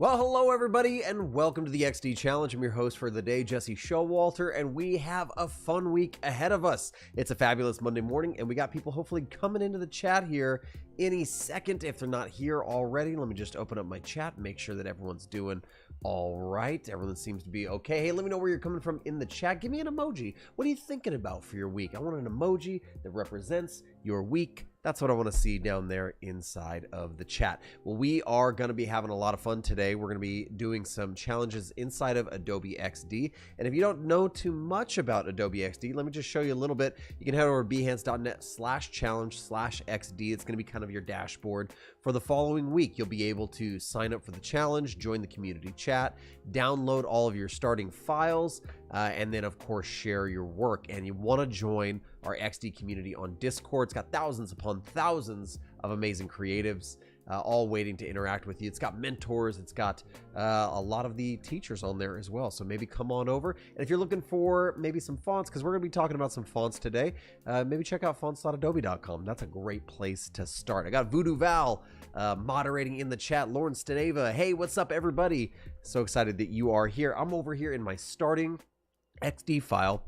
Well, hello everybody, and welcome to the XD Challenge. I'm your host for the day, Jesse Showalter, and we have a fun week ahead of us. It's a fabulous Monday morning, and we got people hopefully coming into the chat here any second. If they're not here already, let me just open up my chat and make sure that everyone's doing all right. Everyone seems to be okay. Hey, let me know where you're coming from in the chat. Give me an emoji. What are you thinking about for your week? I want an emoji that represents your week. That's what I want to see down there inside of the chat. Well, we are going to be having a lot of fun today. We're going to be doing some challenges inside of Adobe XD. And if you don't know too much about Adobe XD, let me just show you a little bit. You can head over to behance.net/challenge/XD. It's going to be kind of your dashboard for the following week. You'll be able to sign up for the challenge, join the community chat, download all of your starting files, and then of course share your work. And you want to join our XD community on Discord. It's got thousands upon thousands of amazing creatives all waiting to interact with you. It's got mentors. It's got a lot of the teachers on there as well. So maybe come on over. And if you're looking for maybe some fonts, because we're going to be talking about some fonts today, maybe check out fonts.adobe.com. That's a great place to start. I got Voodoo Val moderating in the chat. Lauren Steneva. Hey, what's up, everybody? So excited that you are here. I'm over here in my starting XD file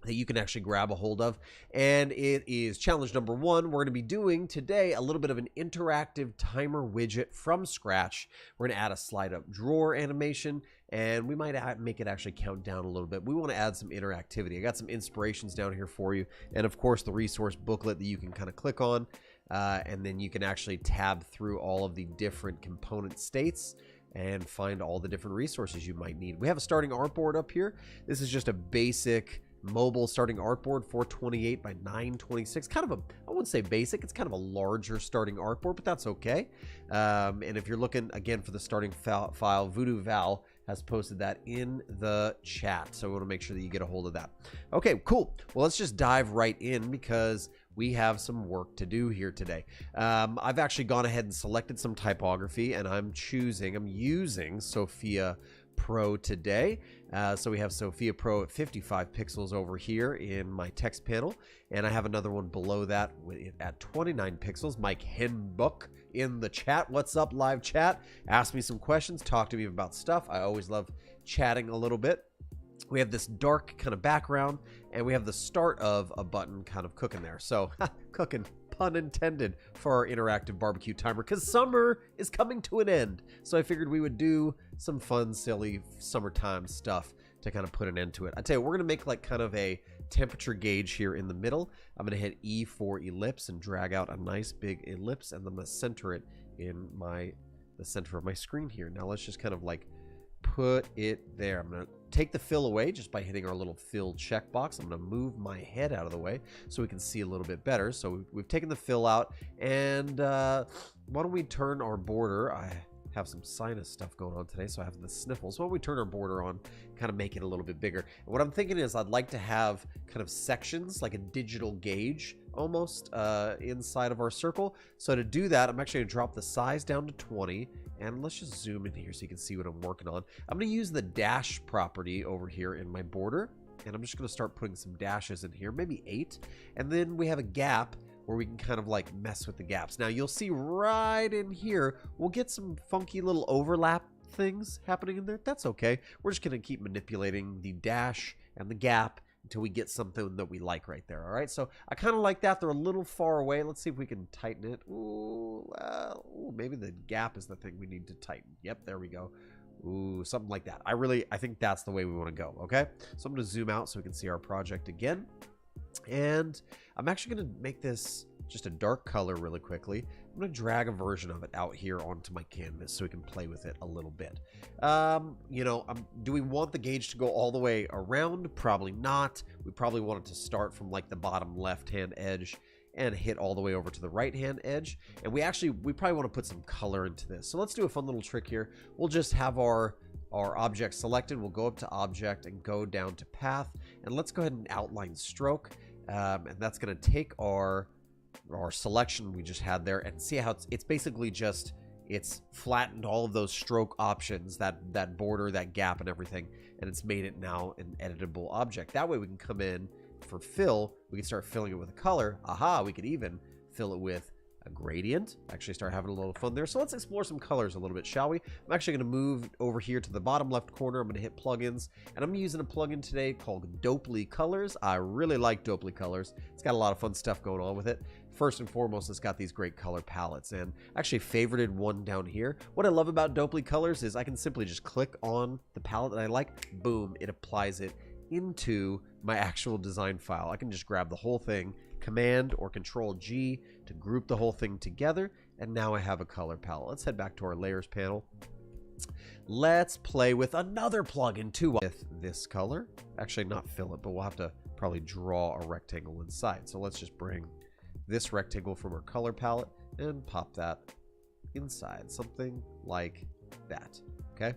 that you can actually grab a hold of, and it is challenge number 1. We're going to be doing today a little bit of an interactive timer widget from scratch. We're going to add a slide up drawer animation, and we might make it actually count down a little bit. We want to add some interactivity. I got some inspirations down here for you, and of course the resource booklet that you can kind of click on, and then you can actually tab through all of the different component states and find all the different resources you might need. We have a starting artboard up here. This is just a basic mobile starting artboard, 428 by 926. Kind of a, I wouldn't say basic, it's kind of a larger starting artboard, but that's okay. And if you're looking again for the starting file, Voodoo Val has posted that in the chat, so we want to make sure that you get a hold of that. Okay, cool. Well, let's just dive right in because we have some work to do here today. I've actually gone ahead and selected some typography, and I'm using Sophia Pro today. So we have Sophia Pro at 55 pixels over here in my text panel, and I have another one below that at 29 pixels. Mike Henbuck in the chat. What's up, live chat? Ask me some questions, talk to me about stuff. I always love chatting a little bit. We have this dark kind of background, and we have the start of a button kind of cooking there. So cooking, pun intended, for our interactive barbecue timer, because summer is coming to an end. So I figured we would do some fun, silly summertime stuff to kind of put an end to it. I tell you, we're going to make like kind of a temperature gauge here in the middle. I'm going to hit E for ellipse and drag out a nice big ellipse, and I'm going to center it in the center of my screen here. Now let's just kind of like put it there. I'm going to take the fill away just by hitting our little fill checkbox. I'm going to move my head out of the way so we can see a little bit better. So we've taken the fill out, and why don't we turn our border? I have some sinus stuff going on today, so I have the sniffles. Why don't we turn our border on, kind of make it a little bit bigger? And what I'm thinking is I'd like to have kind of sections, like a digital gauge almost inside of our circle. So to do that, I'm actually going to drop the size down to 20, and let's just zoom in here so you can see what I'm working on. I'm going to use the dash property over here in my border, and I'm just going to start putting some dashes in here, maybe 8, and then we have a gap where we can kind of like mess with the gaps. Now you'll see right in here, we'll get some funky little overlap things happening in there. That's okay. We're just going to keep manipulating the dash and the gap until we get something that we like right there. All right, so I kind of like that. They're a little far away. Let's see if we can tighten it. Ooh, maybe the gap is the thing we need to tighten. Yep, there we go. Ooh, something like that. I think that's the way we want to go. Okay, so I'm going to zoom out so we can see our project again. And I'm actually going to make this just a dark color really quickly. I'm going to drag a version of it out here onto my canvas so we can play with it a little bit. You know, do we want the gauge to go all the way around? Probably not. We probably want it to start from like the bottom left-hand edge and hit all the way over to the right-hand edge. And we probably want to put some color into this. So let's do a fun little trick here. We'll just have our object selected. We'll go up to object and go down to path, and let's go ahead and outline stroke, and that's going to take our selection we just had there and see how it's basically just it's flattened all of those stroke options, that border, that gap and everything, and it's made it now an editable object. That way we can come in for fill, we can start filling it with a color. Aha, we could even fill it with a gradient, actually start having a little fun there. So let's explore some colors a little bit, shall we? I'm actually going to move over here to the bottom left corner. I'm going to hit plugins, and I'm using a plugin today called Adobe Colors. I really like Adobe Colors. It's got a lot of fun stuff going on with it. First and foremost, it's got these great color palettes, and I actually favorited one down here. What I love about Adobe Colors is I can simply just click on the palette that I like, boom, it applies it into my actual design file. I can just grab the whole thing, Command or Control G to group the whole thing together, and now I have a color palette. Let's head back to our layers panel. Let's play with another plugin too with this color. Actually, not fill it, but we'll have to probably draw a rectangle inside. So let's just bring this rectangle from our color palette and pop that inside, something like that. Okay,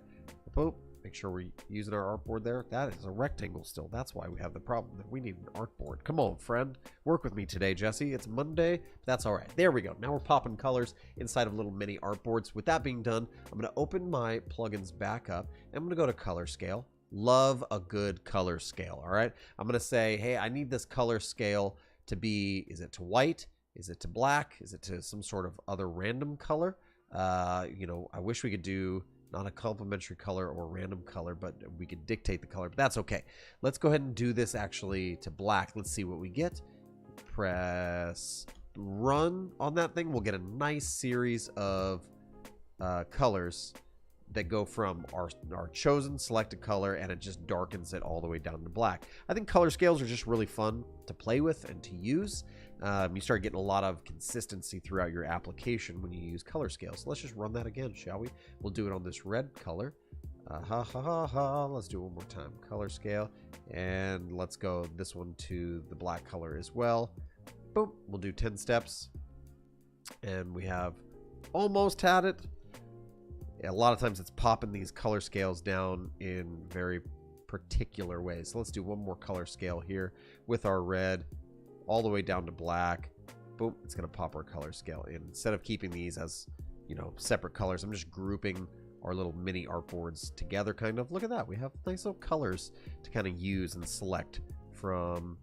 boop. Make sure we're using our artboard there. That is a rectangle still. That's why we have the problem that we need an artboard. Come on, friend. Work with me today, Jesse. It's Monday, but that's all right. There we go. Now we're popping colors inside of little mini artboards. With that being done, I'm going to open my plugins back up, and I'm going to go to color scale. Love a good color scale, all right? I'm going to say, hey, I need this color scale to be, is it to white? Is it to black? Is it to some sort of other random color? You know, I wish we could do not a complementary color or random color, but we could dictate the color, but that's okay. Let's go ahead and do this actually to black. Let's see what we get. Press run on that thing. We'll get a nice series of colors that go from our chosen selected color, and it just darkens it all the way down to black. I think color scales are just really fun to play with and to use. You start getting a lot of consistency throughout your application when you use color scales. So let's just run that again, shall we? We'll do it on this red color. Let's do it one more time. Color scale, and let's go this one to the black color as well. Boom. We'll do 10 steps, and we have almost had it. A lot of times it's popping these color scales down in very particular ways. So let's do one more color scale here with our red all the way down to black. Boom, it's going to pop our color scale in. Instead of keeping these as, you know, separate colors, I'm just grouping our little mini artboards together, kind of. Look at that. We have nice little colors to kind of use and select from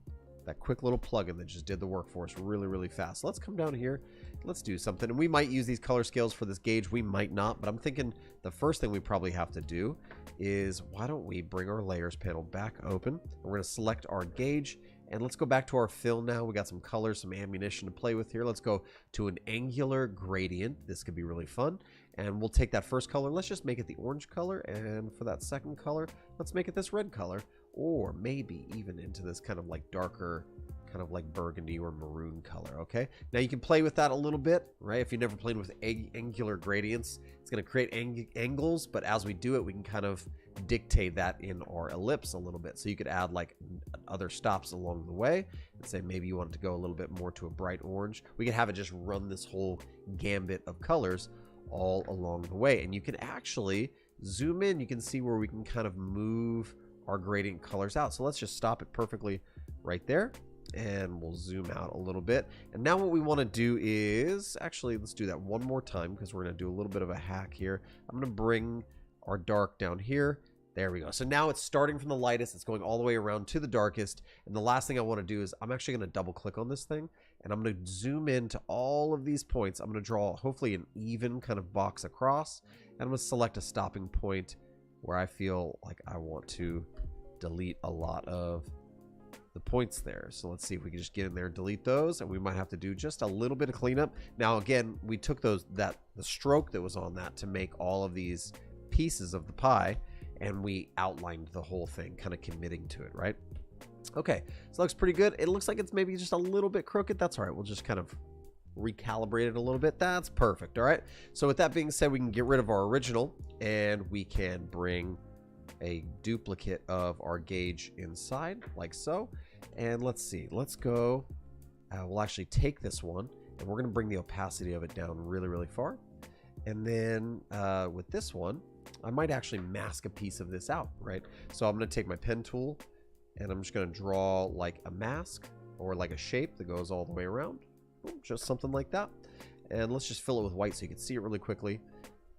that quick little plugin that just did the work for us really, really fast. So let's come down here. Let's do something. And we might use these color scales for this gauge. We might not, but I'm thinking the first thing we probably have to do is, why don't we bring our layers panel back open? We're going to select our gauge, and let's go back to our fill now. We got some colors, some ammunition to play with here. Let's go to an angular gradient. This could be really fun. And we'll take that first color. Let's just make it the orange color. And for that second color, let's make it this red color. Or maybe even into this kind of like darker, kind of like burgundy or maroon color. Okay, now you can play with that a little bit, right? If you've never played with angular gradients, it's going to create angles, but as we do it, we can kind of dictate that in our ellipse a little bit. So you could add like other stops along the way and say maybe you want it to go a little bit more to a bright orange. We could have it just run this whole gambit of colors all along the way, and you can actually zoom in. You can see where we can kind of move our gradient colors out. So let's just stop it perfectly right there, and we'll zoom out a little bit. And now what we want to do is, actually, let's do that one more time, because we're going to do a little bit of a hack here. I'm going to bring our dark down here. There we go. So now it's starting from the lightest, it's going all the way around to the darkest. And the last thing I want to do is, I'm actually going to double click on this thing, and I'm going to zoom into all of these points. I'm going to draw hopefully an even kind of box across, and I'm going to select a stopping point where I feel like I want to delete a lot of the points there. So let's see if we can just get in there and delete those, and we might have to do just a little bit of cleanup. Now again, we took the stroke that was on that to make all of these pieces of the pie, and we outlined the whole thing, kind of committing to it, right? Okay, so it looks pretty good. It looks like it's maybe just a little bit crooked. That's all right. We'll just kind of recalibrate it a little bit. That's perfect. All right, so with that being said, we can get rid of our original, and we can bring a duplicate of our gauge inside like so. And let's see, let's go, we'll actually take this one, and we're going to bring the opacity of it down really, really far. And then with this one, I might actually mask a piece of this out, right? So I'm going to take my pen tool, and I'm just going to draw like a mask or like a shape that goes all the way around. Boom, just something like that. And let's just fill it with white so you can see it really quickly.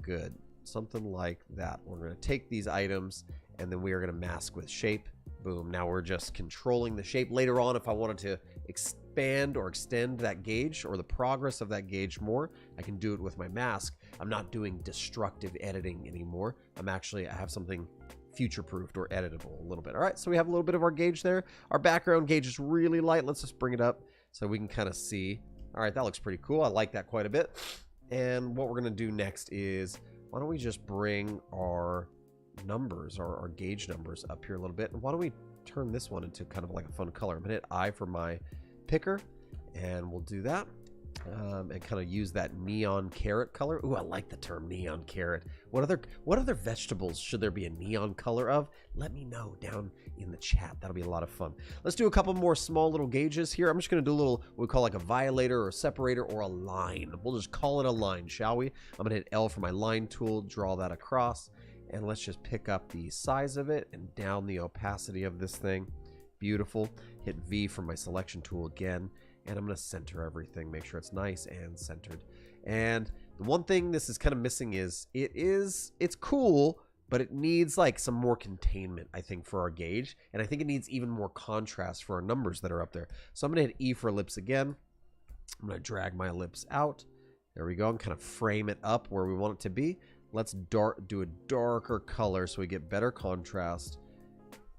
Good. Something like that. We're going to take these items, and then we are going to mask with shape. Boom. Now we're just controlling the shape. Later on, if I wanted to expand or extend that gauge or the progress of that gauge more, I can do it with my mask. I'm not doing destructive editing anymore. I have something future-proofed or editable a little bit. All right, so we have a little bit of our gauge there. Our background gauge is really light. Let's just bring it up so we can kind of see. All right, that looks pretty cool. I like that quite a bit. And what we're going to do next is, why don't we just bring our numbers, our gauge numbers up here a little bit, and why don't we turn this one into kind of like a fun color. I'm gonna hit I for my picker, and we'll do that, and kind of use that neon carrot color. Ooh, I like the term neon carrot. What other vegetables should there be a neon color of? Let me know down in the chat. That'll be a lot of fun. Let's do a couple more small little gauges here. I'm just gonna do a little, what we call like a violator or a separator or a line. We'll just call it a line, shall we? I'm gonna hit L for my line tool, draw that across. And let's just pick up the size of it and down the opacity of this thing. Beautiful. Hit V for my selection tool again. And I'm going to center everything. Make sure it's nice and centered. And the one thing this is kind of missing is, it's cool, but it needs like some more containment, I think, for our gauge. And I think it needs even more contrast for our numbers that are up there. So I'm going to hit E for ellipse again. I'm going to drag my ellipse out. There we go. And kind of frame it up where we want it to be. Let's do a darker color so we get better contrast.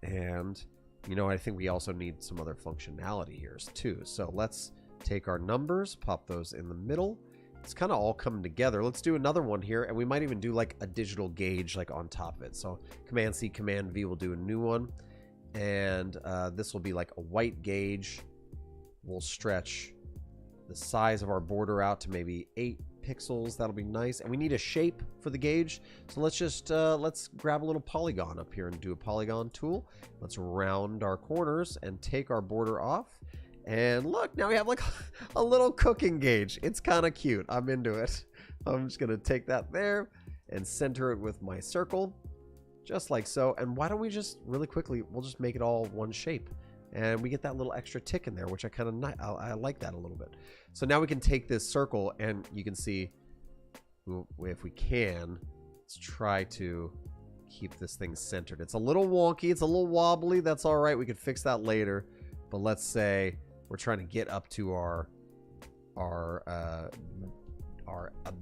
And, you know, I think we also need some other functionality here too. So let's take our numbers, pop those in the middle. It's kind of all coming together. Let's do another one here, and we might even do like a digital gauge like on top of it. So Command C, Command V will do a new one. And this will be like a white gauge. We'll stretch the size of our border out to maybe 8 pixels. That'll be nice. And we need a shape for the gauge, so let's just let's grab a little polygon up here and do a polygon tool. Let's round our corners and take our border off, and look, now we have like a little cooking gauge. It's kind of cute. I'm into it. I'm just gonna take that there and center it with my circle, just like so. And why don't we just really quickly, we'll just make it all one shape, and we get that little extra tick in there, which I like that a little bit. So now we can take this circle, and you can see, if we can, let's try to keep this thing centered. It's a little wonky, it's a little wobbly. That's all right, we can fix that later. But let's say we're trying to get up to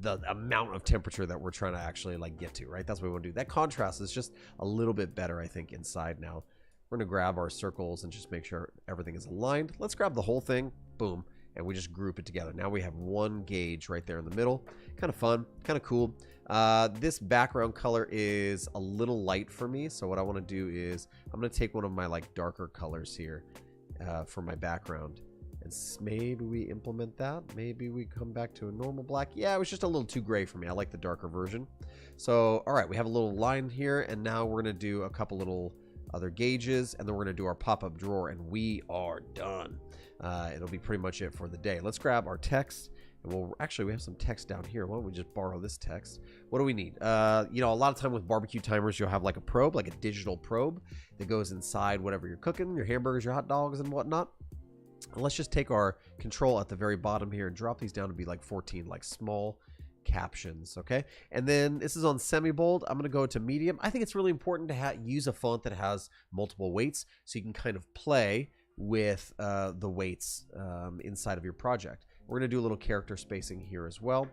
the amount of temperature that we're trying to actually like get to, right? That's what we want to do. That contrast is just a little bit better, I think, inside now. We're gonna grab our circles and just make sure everything is aligned. Let's grab the whole thing, boom, and we just group it together. Now we have one gauge right there in the middle. Kind of fun, kind of cool. This background color is a little light for me, so what I want to do is I'm gonna take one of my like darker colors here for my background, and maybe we implement that. Maybe we come back to a normal black. Yeah, it was just a little too gray for me. I like the darker version. So all right, we have a little line here, and now we're gonna do a couple little other gauges, and then we're gonna do our pop-up drawer, and we are done. It'll be pretty much it for the day. Let's grab our text, and we have some text down here. Why don't we just borrow this text? What do we need? You know, a lot of time with barbecue timers, you'll have like a probe, like a digital probe that goes inside whatever you're cooking, your hamburgers, your hot dogs, and whatnot. And let's just take our control at the very bottom here and drop these down to be like 14, like small captions. Okay, and then this is on semi-bold. I'm going to go to medium. I think it's really important to use a font that has multiple weights, so you can kind of play with the weights inside of your project. We're going to do a little character spacing here as well.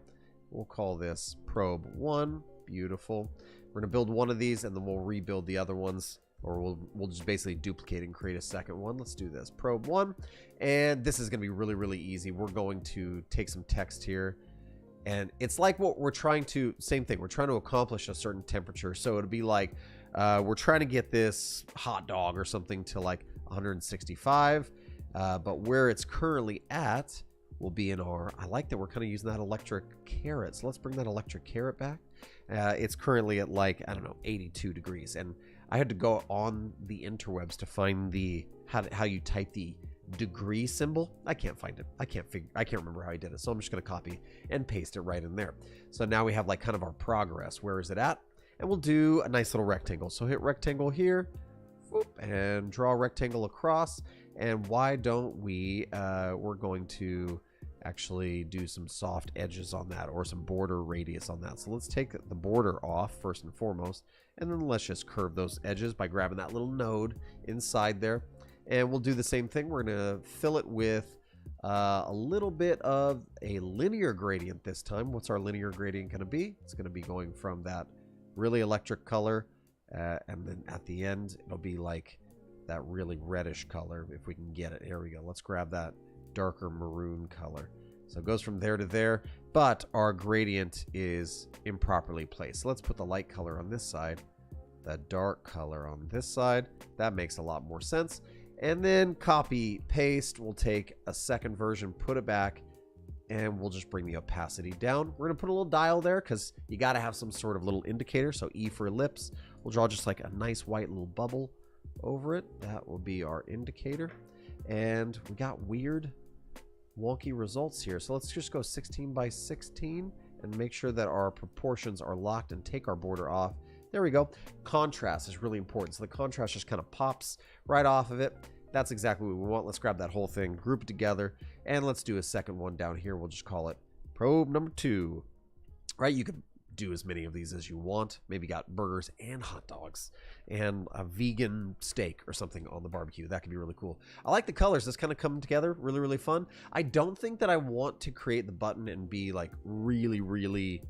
We'll call this probe 1. Beautiful. We're going to build one of these, and then we'll rebuild the other ones, or we'll just basically duplicate and create a second one. Let's do this. Probe 1, and this is going to be really, really easy. We're going to take some text here, and it's like what we're trying to, same thing, we're trying to accomplish a certain temperature. So it'd be like we're trying to get this hot dog or something to like 165, but where it's currently at will be in our, I like that we're kind of using that electric carrot. So let's bring that electric carrot back. It's currently at like, I don't know, 82 degrees. And I had to go on the interwebs to find the, how you type the degree symbol. I can't find it. I can't remember how I did it. So I'm just going to copy and paste it right in there. So now we have like kind of our progress. Where is it at? And we'll do a nice little rectangle. So hit rectangle here, whoop, and draw a rectangle across. And why don't we, we're going to actually do some soft edges on that, or some border radius on that. So let's take the border off first and foremost, and then let's just curve those edges by grabbing that little node inside there. And we'll do the same thing. We're going to fill it with a little bit of a linear gradient this time. What's our linear gradient going to be? It's going to be going from that really electric color, and then at the end it'll be like that really reddish color, if we can get it. Here we go. Let's grab that darker maroon color. So it goes from there to there, but our gradient is improperly placed. So let's put the light color on this side, the dark color on this side. That makes a lot more sense. And then copy paste. We'll take a second version, put it back, and we'll just bring the opacity down. We're gonna put a little dial there because you got to have some sort of little indicator. So E for ellipse. We'll draw just like a nice white little bubble over it. That will be our indicator. And we got weird wonky results here. So let's just go 16 by 16 and make sure that our proportions are locked and take our border off. There we go. Contrast is really important. So the contrast just kind of pops right off of it. That's exactly what we want. Let's grab that whole thing, group it together, and let's do a second one down here. We'll just call it probe number 2. Right? You could do as many of these as you want. Maybe got burgers and hot dogs and a vegan steak or something on the barbecue. That could be really cool. I like the colors. This kind of come together. Really, really fun. I don't think that I want to create the button and be like really, really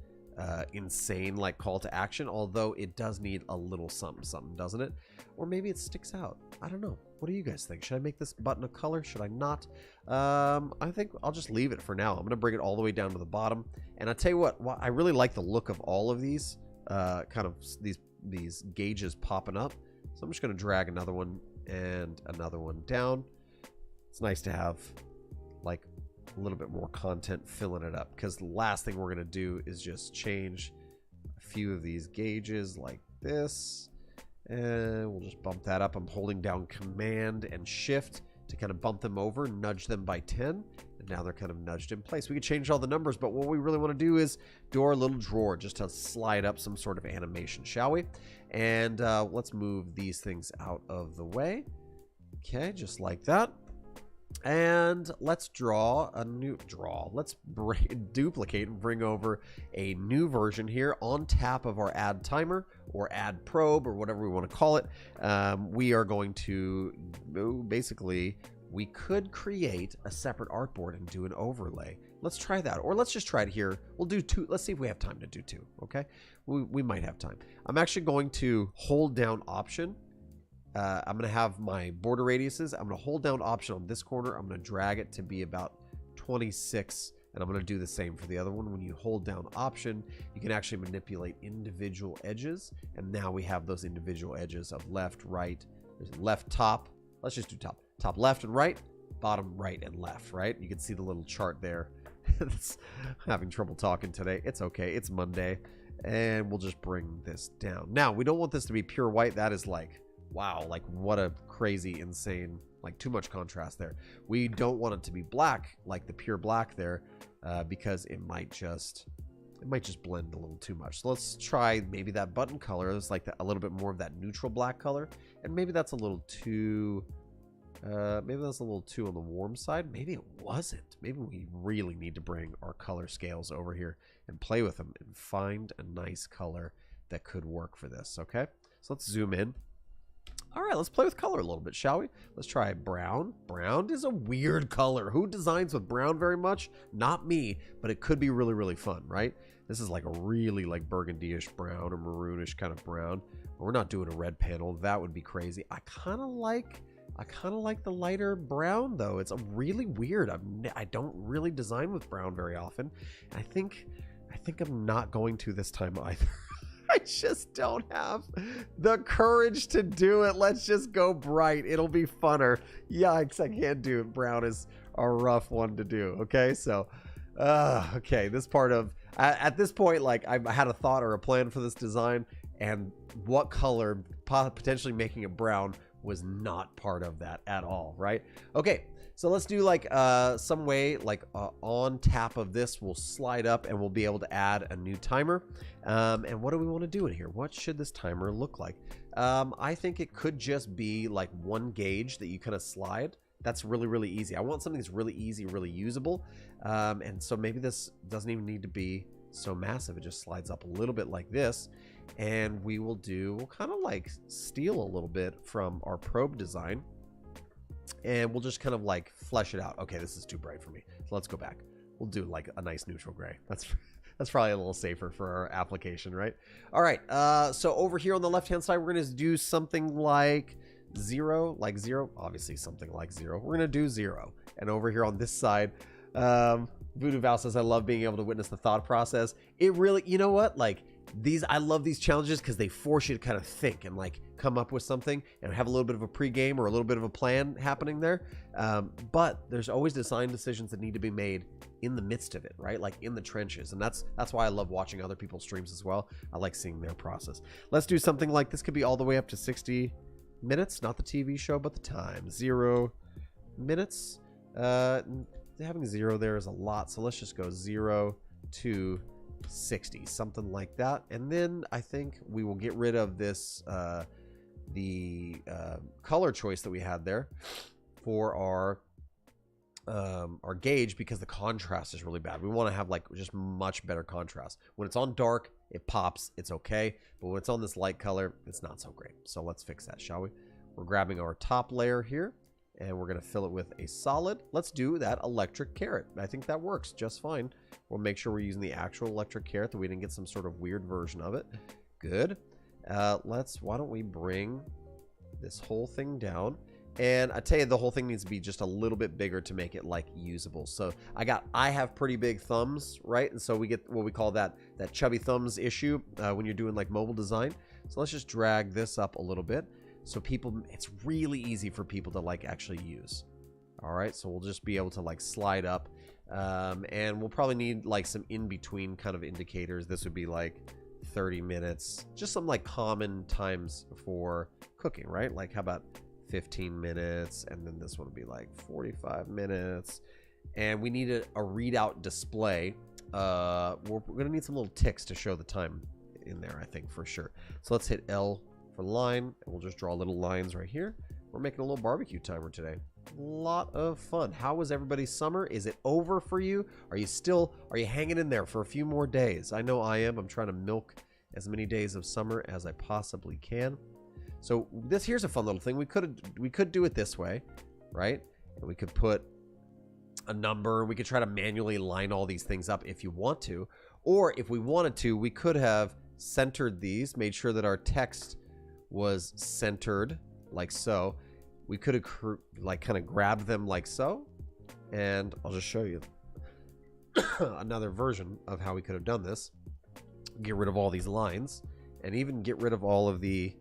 insane like call to action, although it does need a little something, doesn't it? Or maybe it sticks out. I don't know. What do you guys think? Should I make this button a color? Should I not? I think I'll just leave it for now. I'm gonna bring it all the way down to the bottom, and I'll tell you what, I really like the look of all of these kind of these gauges popping up. So I'm just gonna drag another one and another one down. It's nice to have like a little bit more content filling it up, because the last thing we're going to do is just change a few of these gauges like this, and we'll just bump that up. I'm holding down Command and Shift to kind of bump them over, nudge them by 10, and now they're kind of nudged in place. We could change all the numbers, but what we really want to do is do our little drawer just to slide up some sort of animation, shall we? And let's move these things out of the way. Okay, just like that. And let's draw a new let's duplicate and bring over a new version here on top of our add timer or add probe or whatever we want to call it. We are going to basically, we could create a separate artboard and do an overlay. Let's try that, or let's just try it here. We'll do 2. Let's see if we have time to do 2. Okay, we might have time. I'm actually going to hold down Option. I'm going to have my border radiuses. I'm going to hold down Option on this corner. I'm going to drag it to be about 26, and I'm going to do the same for the other one. When you hold down Option, you can actually manipulate individual edges, and now we have those individual edges of left, right, there's left, top. Let's just do top. Top, left, and right, bottom, right, and left, right? You can see the little chart there. It's having trouble talking today. It's okay. It's Monday, and we'll just bring this down. Now, we don't want this to be pure white. That is like, wow, like what a crazy, insane, like too much contrast there. We don't want it to be black, like the pure black there, because it might just blend a little too much. So let's try maybe that button color. It's like a little bit more of that neutral black color, and maybe that's a little too, on the warm side. Maybe it wasn't. Maybe we really need to bring our color scales over here and play with them and find a nice color that could work for this. Okay, so let's zoom in. All right, let's play with color a little bit, shall we? Let's try brown. Brown is a weird color. Who designs with brown very much? Not me, but it could be really, really fun, right? This is like a really like burgundy-ish brown or maroonish kind of brown. We're not doing a red panel. That would be crazy. I kind of like the lighter brown though. It's a really weird. I don't really design with brown very often. I think I'm not going to this time either. I just don't have the courage to do it. Let's just go bright. It'll be funner. Yikes, I can't do it. Brown is a rough one to do. Okay, so, okay, this part of, at this point, like I had a thought or a plan for this design, and what color potentially making it brown was not part of that at all, right? Okay, so let's do like some way, like on tap of this, we'll slide up and we'll be able to add a new timer. And what do we want to do in here? What should this timer look like? I think it could just be like one gauge that you kind of slide. that's really, really easy. I want something that's really easy, really usable. And so maybe this doesn't even need to be so massive. It just slides up a little bit like this. And we'll kind of like steal a little bit from our probe design. And we'll just kind of like flesh it out. Okay, this is too bright for me. So let's go back. We'll do like a nice neutral gray. That's probably a little safer for our application, right? All right, so over here on the left-hand side, we're gonna do something like zero, obviously something like 0. We're gonna do 0. And over here on this side, Voodoo Val says, I love being able to witness the thought process. It really, you know what? Like I love these challenges because they force you to kind of think and like come up with something and have a little bit of a pregame or a little bit of a plan happening there. But there's always design decisions that need to be made in the midst of it, right? Like in the trenches. And that's why I love watching other people's streams as well. I like seeing their process. Let's do something like this. Could be all the way up to 60 minutes, not the TV show, but the time. 0 minutes. Having 0 there is a lot. So let's just go 0 to 60, something like that. And then I think we will get rid of this, the color choice that we had there for our gauge, because the contrast is really bad. We want to have like just much better contrast. When it's on dark, it pops, it's okay. But when it's on this light color, it's not so great. So let's fix that, shall we? We're grabbing our top layer here and we're going to fill it with a solid. Let's do that electric carrot. I think that works just fine. We'll make sure we're using the actual electric carrot, that we didn't get some sort of weird version of it. Good. Why don't we bring this whole thing down? And I tell you, the whole thing needs to be just a little bit bigger to make it like usable. So I have pretty big thumbs, right? And so we get what we call that chubby thumbs issue when you're doing like mobile design. So let's just drag this up a little bit. So it's really easy for people to like actually use. All right, so we'll just be able to like slide up, and we'll probably need like some in-between kind of indicators. This would be like 30 minutes, just some like common times for cooking, right? Like how about 15 minutes, and then this one would be like 45 minutes. And we need a readout display. We're gonna need some little ticks to show the time in there, I think, for sure. So let's hit L for line, and we'll just draw little lines right here. We're making a little barbecue timer today. A lot of fun. How was everybody's summer? Is it over for you? Are you hanging in there for a few more days? I know I am. I'm trying to milk as many days of summer as I possibly can. So here's a fun little thing. We could do it this way, right? And we could put a number. We could try to manually line all these things up if you want to. Or if we wanted to, we could have centered these, made sure that our text was centered like so. We could have like kind of grabbed them like so, and I'll just show you another version of how we could have done this. Get rid of all these lines and even get rid of all of the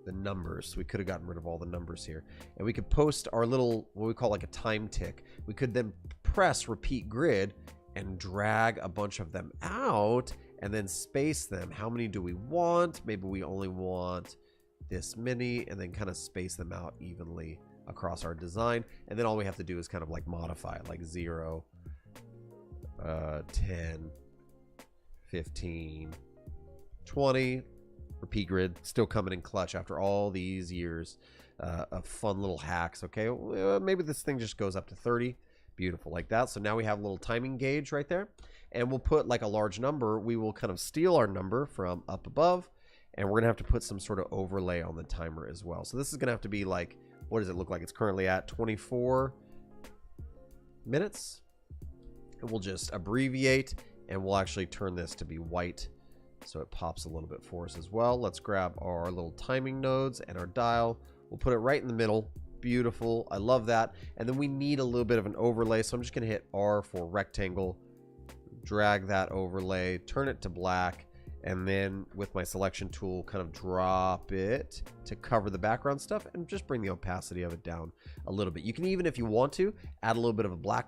numbers. We could have gotten rid of all the numbers here, and we could post our little, what we call like a time tick. We could then press repeat grid and drag a bunch of them out and then space them. How many do we want? Maybe we only want this many, and then kind of space them out evenly across our design. And then all we have to do is kind of like modify it, like 0, 10, 15, 20. Repeat grid, still coming in clutch after all these years of fun little hacks. Okay, maybe this thing just goes up to 30. Beautiful, like that. So now we have a little timing gauge right there, and we'll put like a large number. We will kind of steal our number from up above, and we're gonna have to put some sort of overlay on the timer as well. So this is gonna have to be like, what does it look like? It's currently at 24 minutes. And we'll just abbreviate, and we'll actually turn this to be white, so it pops a little bit for us as well. Let's grab our little timing nodes and our dial. We'll put it right in the middle. Beautiful. I love that. And then we need a little bit of an overlay, so I'm just going to hit R for rectangle, drag that overlay, turn it to black, and then with my selection tool kind of drop it to cover the background stuff and just bring the opacity of it down a little bit. You can even, if you want to, add a little bit of a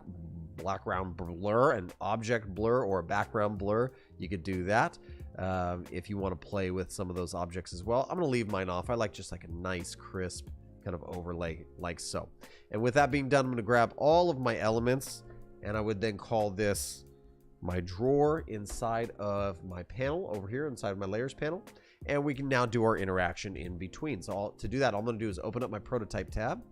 background blur, an object blur, or a background blur. You could do that if you want to play with some of those objects as well. I'm going to leave mine off. I like just like a nice crisp kind of overlay like so. And with that being done, I'm going to grab all of my elements, and I would then call this my drawer inside of my panel over here, inside of my layers panel. And we can now do our interaction in between. So to do that, all I'm going to do is open up my prototype tab,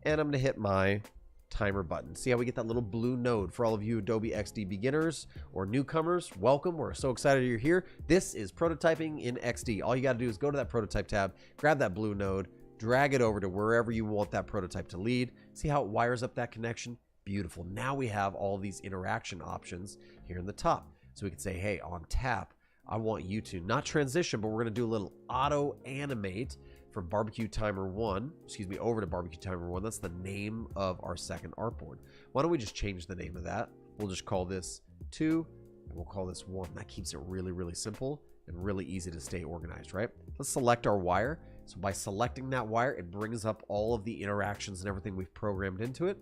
and I'm going to hit my timer button. See how we get that little blue node? For all of you Adobe XD beginners or newcomers, welcome. We're so excited you're here. This is prototyping in XD. All you got to do is go to that prototype tab, grab that blue node, drag it over to wherever you want that prototype to lead. See how it wires up that connection? Beautiful. Now we have all these interaction options here in the top. So we can say, hey, on tap, I want you to not transition, but we're going to do a little auto animate for barbecue timer 1, over to barbecue timer 1. That's the name of our second artboard. Why don't we just change the name of that? We'll just call this 2, and we'll call this 1. That keeps it really, really simple and really easy to stay organized, right? Let's select our wire. So by selecting that wire, it brings up all of the interactions and everything we've programmed into it.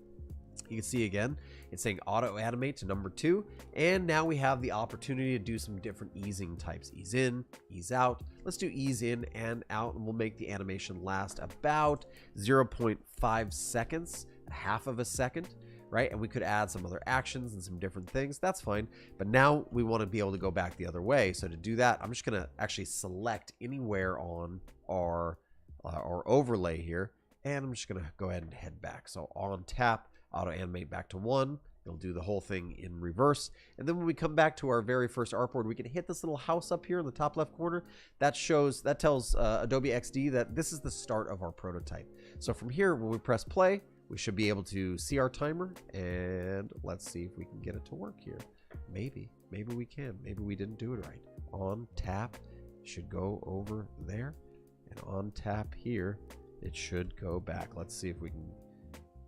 You can see again, it's saying auto animate to number 2. And now we have the opportunity to do some different easing types. Ease in, ease out. Let's do ease in and out, and we'll make the animation last about 0.5 seconds, a half of a second, right? And we could add some other actions and some different things. That's fine. But now we want to be able to go back the other way. So to do that, I'm just going to actually select anywhere on our overlay here. And I'm just going to go ahead and head back. So on tap, auto animate back to 1. It'll do the whole thing in reverse. And then when we come back to our very first artboard, we can hit this little house up here in the top left corner. That tells Adobe XD that this is the start of our prototype. So from here, when we press play, we should be able to see our timer, and let's see if we can get it to work here. Maybe we can. Maybe we didn't do it right. On tap should go over there, and on tap here, it should go back. Let's see if we can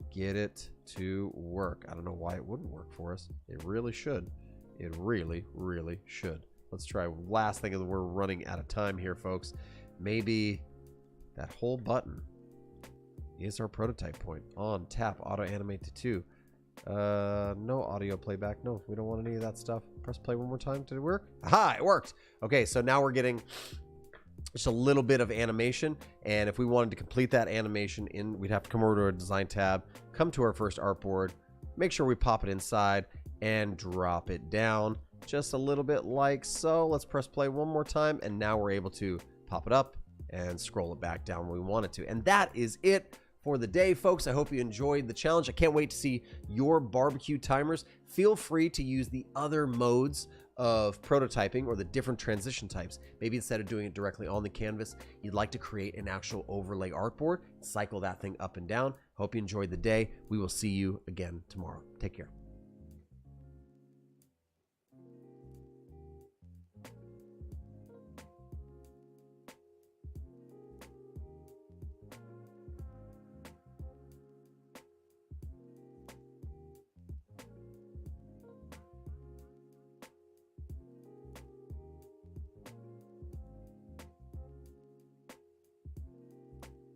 get it to work. I don't know why it wouldn't work for us. It really should. It really, really should. Let's try last thing, and we're running out of time here, folks. Maybe that whole button is our prototype point. On tap, auto animate to 2. No audio playback. No, we don't want any of that stuff. Press play one more time. Did it work? Aha, it worked. Okay, so now we're getting just a little bit of animation, and if we wanted to complete that animation we'd have to come over to our design tab, come to our first artboard, make sure we pop it inside and drop it down just a little bit like so. Let's press play one more time, and now we're able to pop it up and scroll it back down when we want it to. And that is it for the day, folks. I hope you enjoyed the challenge. I can't wait to see your barbecue timers. Feel free to use the other modes of prototyping or the different transition types. Maybe instead of doing it directly on the canvas, you'd like to create an actual overlay artboard, cycle that thing up and down. Hope you enjoyed the day. We will see you again tomorrow. Take care.